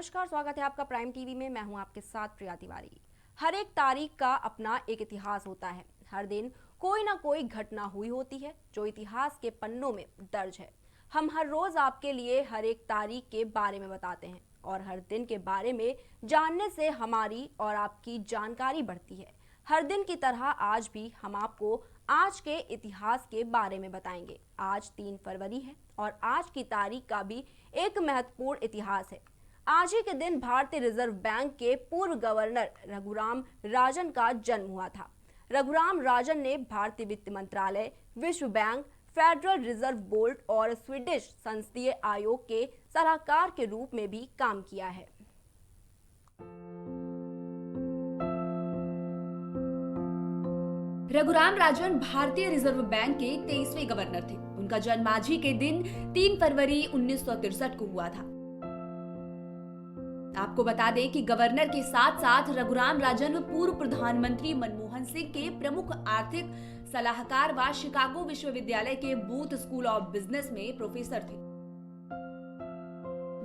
नमस्कार, स्वागत है आपका प्राइम टीवी में। मैं हूं आपके साथ प्रिया तिवारी। हर एक तारीख का अपना एक इतिहास होता है। हर दिन कोई ना कोई घटना हुई होती है जो इतिहास के पन्नों में दर्ज है। हम हर रोज आपके लिए हर एक तारीख के बारे में बताते हैं और हर दिन के बारे में जानने से हमारी और आपकी जानकारी बढ़ती है। हर दिन की तरह आज भी हम आपको आज के इतिहास के बारे में बताएंगे। आज 3 फरवरी है और आज की तारीख का भी एक महत्वपूर्ण इतिहास है। आज ही के दिन भारतीय रिजर्व बैंक के पूर्व गवर्नर रघुराम राजन का जन्म हुआ था। रघुराम राजन ने भारतीय वित्त मंत्रालय, विश्व बैंक, फेडरल रिजर्व बोर्ड और स्वीडिश संसदीय आयोग के सलाहकार के रूप में भी काम किया है। रघुराम राजन भारतीय रिजर्व बैंक के 23वें गवर्नर थे। उनका जन्म आज ही के दिन 3 फरवरी 1963 को हुआ था। आपको बता दें कि गवर्नर के साथ साथ रघुराम राजन पूर्व प्रधानमंत्री मनमोहन सिंह के प्रमुख आर्थिक सलाहकार व शिकागो विश्वविद्यालय के बूथ स्कूल ऑफ बिजनेस में प्रोफेसर थे।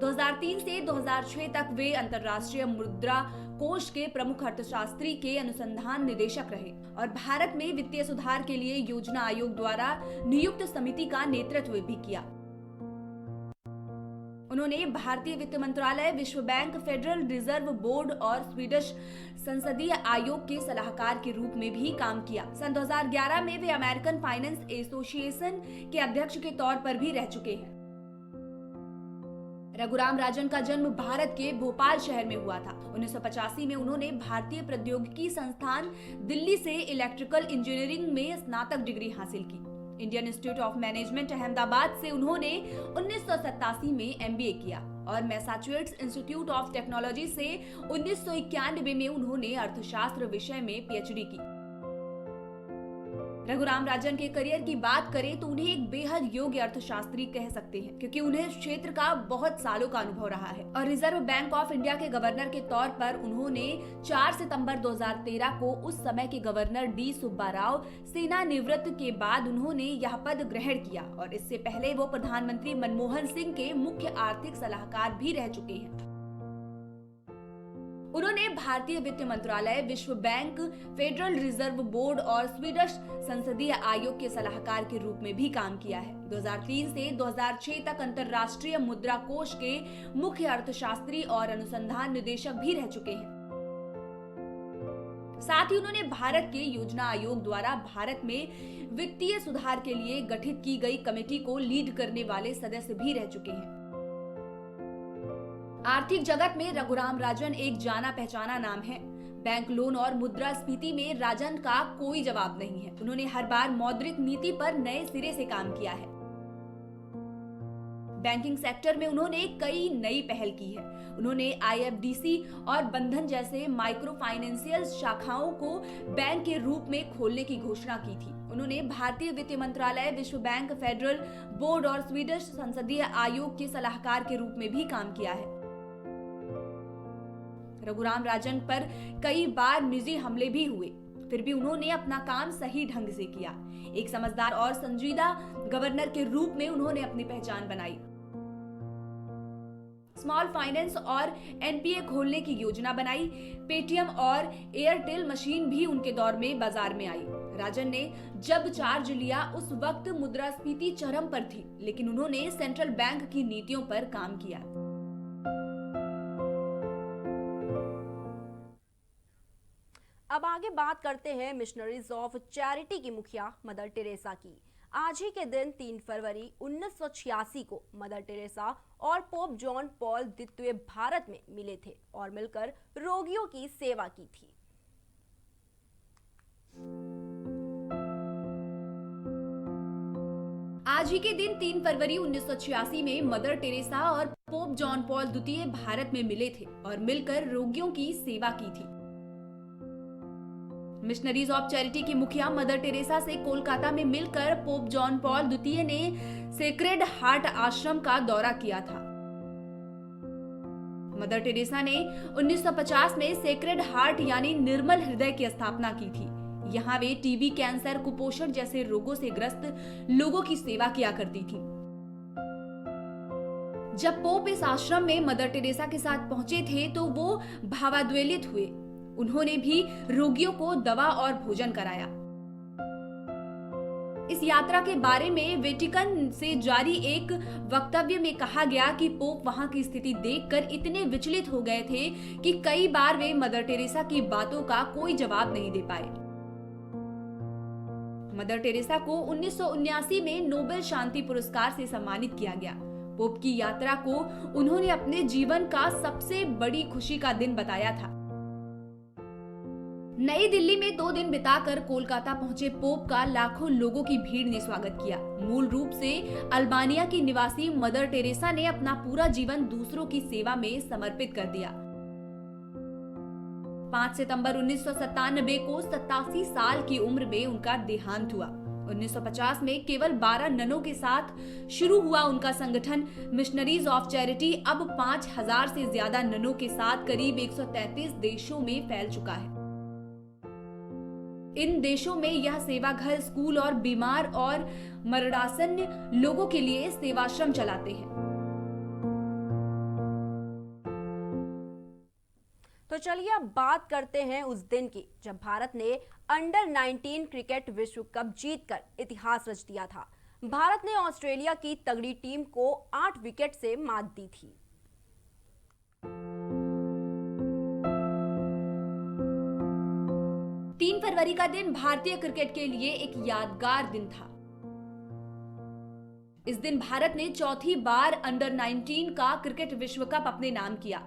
2003 से 2006 तक वे अंतर्राष्ट्रीय मुद्रा कोष के प्रमुख अर्थशास्त्री के अनुसंधान निदेशक रहे और भारत में वित्तीय सुधार के लिए योजना आयोग द्वारा नियुक्त समिति का नेतृत्व भी किया। उन्होंने भारतीय वित्त मंत्रालय, विश्व बैंक, फेडरल रिजर्व बोर्ड और स्वीडिश संसदीय आयोग के सलाहकार के रूप में भी काम किया। सन 2011 में वे अमेरिकन फाइनेंस एसोसिएशन के अध्यक्ष के तौर पर भी रह चुके हैं। रघुराम राजन का जन्म भारत के भोपाल शहर में हुआ था। 1985 में उन्होंने भारतीय प्रौद्योगिकी संस्थान दिल्ली से इलेक्ट्रिकल इंजीनियरिंग में स्नातक डिग्री हासिल की। Indian institute of management Ahmedabad से उन्होंने 1987 में एमबीए किया और मैसाचुसेट्स इंस्टीट्यूट ऑफ टेक्नोलॉजी से 1991 में उन्होंने अर्थशास्त्र विषय में पीएचडी की। रघुराम राजन के करियर की बात करें तो उन्हें एक बेहद योग्य अर्थशास्त्री कह सकते हैं, क्योंकि उन्हें इस क्षेत्र का बहुत सालों का अनुभव रहा है। और रिजर्व बैंक ऑफ इंडिया के गवर्नर के तौर पर उन्होंने 4 सितंबर 2013 को उस समय के गवर्नर डी सुब्बाराव सेवानिवृत्त के बाद उन्होंने यह पद ग्रहण किया और इससे पहले वो प्रधानमंत्री मनमोहन सिंह के मुख्य आर्थिक सलाहकार भी रह चुके हैं। उन्होंने भारतीय वित्त मंत्रालय, विश्व बैंक, फेडरल रिजर्व बोर्ड और स्वीडिश संसदीय आयोग के सलाहकार के रूप में भी काम किया है। 2003 से 2006 तक अंतर्राष्ट्रीय मुद्रा कोष के मुख्य अर्थशास्त्री और अनुसंधान निदेशक भी रह चुके हैं। साथ ही उन्होंने भारत के योजना आयोग द्वारा भारत में वित्तीय सुधार के लिए गठित की गई कमेटी को लीड करने वाले सदस्य भी रह चुके हैं। आर्थिक जगत में रघुराम राजन एक जाना पहचाना नाम है। बैंक लोन और मुद्रास्फीति में राजन का कोई जवाब नहीं है। उन्होंने हर बार मौद्रिक नीति पर नए सिरे से काम किया है। बैंकिंग सेक्टर में उन्होंने कई नई पहल की है। उन्होंने आईएफडीसी और बंधन जैसे माइक्रो फाइनेंशियल शाखाओं को बैंक के रूप में खोलने की घोषणा की थी। उन्होंने भारतीय वित्त मंत्रालय, विश्व बैंक, फेडरल बोर्ड और स्वीडिश संसदीय आयोग के सलाहकार के रूप में भी काम किया है। रघुराम राजन पर कई बार निजी हमले भी हुए, फिर भी उन्होंने अपना काम सही ढंग से किया। एक समझदार और संजीदा गवर्नर के रूप में उन्होंने अपनी पहचान बनाई। स्मॉल फाइनेंस और एनपीए खोलने की योजना बनाई। पेटीएम और एयरटेल मशीन भी उनके दौर में बाजार में आई। राजन ने जब चार्ज लिया उस वक्त मुद्रास्फीति चरम पर थी, लेकिन उन्होंने सेंट्रल बैंक की नीतियों पर काम किया। अब आगे बात करते हैं मिशनरीज ऑफ चैरिटी की मुखिया मदर टेरेसा की। आज ही के दिन 3 फरवरी 1986 को मदर टेरेसा और पोप जॉन पॉल द्वितीय भारत में मिले थे और मिलकर रोगियों की सेवा की थी। आज ही के दिन 3 फरवरी 1986 में मदर टेरेसा और पोप जॉन पॉल द्वितीय भारत में मिले थे और मिलकर रोगियों की सेवा की थी। मिशनरीज ऑफ चैरिटी की मुखिया मदर टेरेसा से कोलकाता में मिलकर पोप जॉन पॉल द्वितीय ने सेक्रेड हार्ट आश्रम का दौरा किया था। मदर टेरेसा ने 1950 में सेक्रेड हार्ट यानी निर्मल हृदय की स्थापना की थी। यहाँ वे टीबी, कैंसर, कुपोषण जैसे रोगों से ग्रस्त लोगों की सेवा किया करती थी। जब पोप इस आश्रम में मदर टेरेसा के साथ पहुंचे थे तो वो भावाद्वेलित हुए। उन्होंने भी रोगियों को दवा और भोजन कराया। इस यात्रा के बारे में वेटिकन से जारी एक वक्तव्य में कहा गया कि पोप वहां की स्थिति देखकर इतने विचलित हो गए थे कि कई बार वे मदर टेरेसा की बातों का कोई जवाब नहीं दे पाए। मदर टेरेसा को 1979 में नोबेल शांति पुरस्कार से सम्मानित किया गया। पोप की यात्रा को उन्होंने अपने जीवन का सबसे बड़ी खुशी का दिन बताया था। नई दिल्ली में 2 दिन बिताकर कोलकाता पहुंचे पोप का लाखों लोगों की भीड़ ने स्वागत किया। मूल रूप से अल्बानिया की निवासी मदर टेरेसा ने अपना पूरा जीवन दूसरों की सेवा में समर्पित कर दिया। 5 सितंबर 1997 को 87 साल की उम्र में उनका देहांत हुआ। 1950 में केवल 12 ननों के साथ शुरू हुआ उनका संगठन मिशनरीज ऑफ चैरिटी अब 5000 से ज्यादा ननों के साथ करीब 133 देशों में फैल चुका है। इन देशों में यह सेवा घर, स्कूल और बीमार और मरणासन्न लोगों के लिए सेवाश्रम चलाते हैं। तो चलिए अब बात करते हैं उस दिन की जब भारत ने अंडर 19 क्रिकेट विश्व कप जीतकर इतिहास रच दिया था। भारत ने ऑस्ट्रेलिया की तगड़ी टीम को 8 विकेट से मात दी थी। 3 फरवरी का दिन भारतीय क्रिकेट के लिए एक यादगार दिन था। इस दिन भारत ने चौथी बार अंडर 19 का क्रिकेट विश्व कप अपने नाम किया।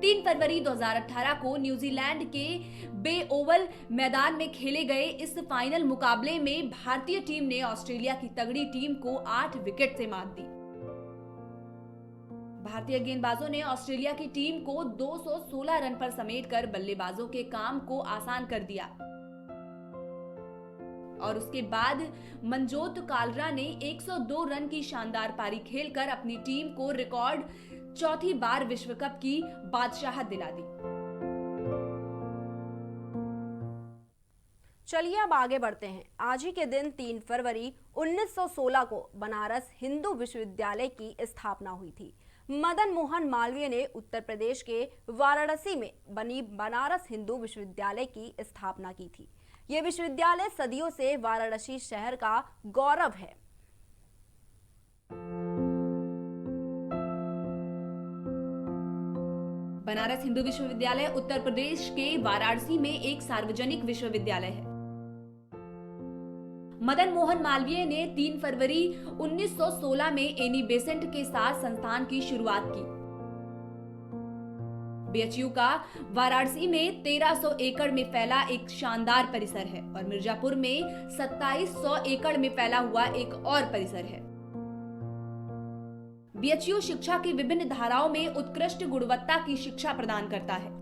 3 फरवरी 2018 को न्यूजीलैंड के बे ओवल मैदान में खेले गए इस फाइनल मुकाबले में भारतीय टीम ने ऑस्ट्रेलिया की तगड़ी टीम को 8 विकेट से मात दी। भारतीय गेंदबाजों ने ऑस्ट्रेलिया की टीम को 216 रन पर समेटकर बल्लेबाजों के काम को आसान कर दिया और उसके बाद मनजोत कालरा ने 102 रन की शानदार पारी खेलकर अपनी टीम को रिकॉर्ड चौथी बार विश्व कप की बादशाहत दिला दी। चलिए अब आगे बढ़ते हैं। आज ही के दिन 3 फरवरी 1916 को बनारस हिंदू विश्वविद्यालय की स्थापना हुई थी। मदन मोहन मालवीय ने उत्तर प्रदेश के वाराणसी में बनी बनारस हिंदू विश्वविद्यालय की स्थापना की थी। यह विश्वविद्यालय सदियों से वाराणसी शहर का गौरव है। बनारस हिंदू विश्वविद्यालय उत्तर प्रदेश के वाराणसी में एक सार्वजनिक विश्वविद्यालय है। मदन मोहन मालवीय ने 3 फरवरी 1916 में एनी बेसेंट के साथ संस्थान की शुरुआत की। बीएचयू का वाराणसी में 1300 एकड़ में फैला एक शानदार परिसर है और मिर्जापुर में 2700 एकड़ में फैला हुआ एक और परिसर है। बीएचयू शिक्षा की विभिन्न धाराओं में उत्कृष्ट गुणवत्ता की शिक्षा प्रदान करता है।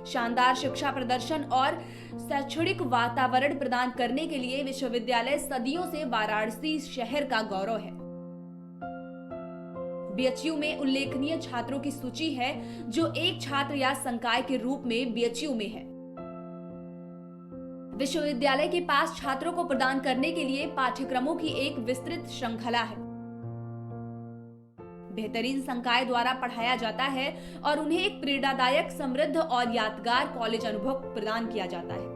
शानदार शिक्षा प्रदर्शन और शैक्षणिक वातावरण प्रदान करने के लिए विश्वविद्यालय सदियों से वाराणसी शहर का गौरव है। बीएचयू में उल्लेखनीय छात्रों की सूची है जो एक छात्र या संकाय के रूप में बीएचयू में है। विश्वविद्यालय के पास छात्रों को प्रदान करने के लिए पाठ्यक्रमों की एक विस्तृत श्रृंखला है। बेहतरीन संकाय द्वारा पढ़ाया जाता है और उन्हें एक प्रेरणादायक, समृद्ध और यादगार कॉलेज अनुभव प्रदान किया जाता है।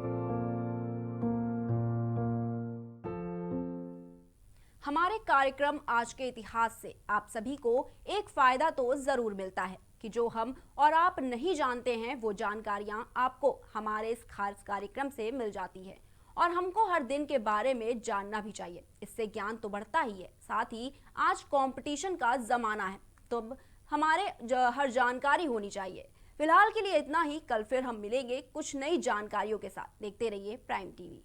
हमारे कार्यक्रम आज के इतिहास से आप सभी को एक फायदा तो जरूर मिलता है कि जो हम और आप नहीं जानते हैं वो जानकारियां आपको हमारे इस खास कार्यक्रम से मिल जाती है और हमको हर दिन के बारे में जानना भी चाहिए। इससे ज्ञान तो बढ़ता ही है, साथ ही आज कंपटीशन का जमाना है तो हमारे हर जानकारी होनी चाहिए। फिलहाल के लिए इतना ही। कल फिर हम मिलेंगे कुछ नई जानकारियों के साथ। देखते रहिए प्राइम टीवी।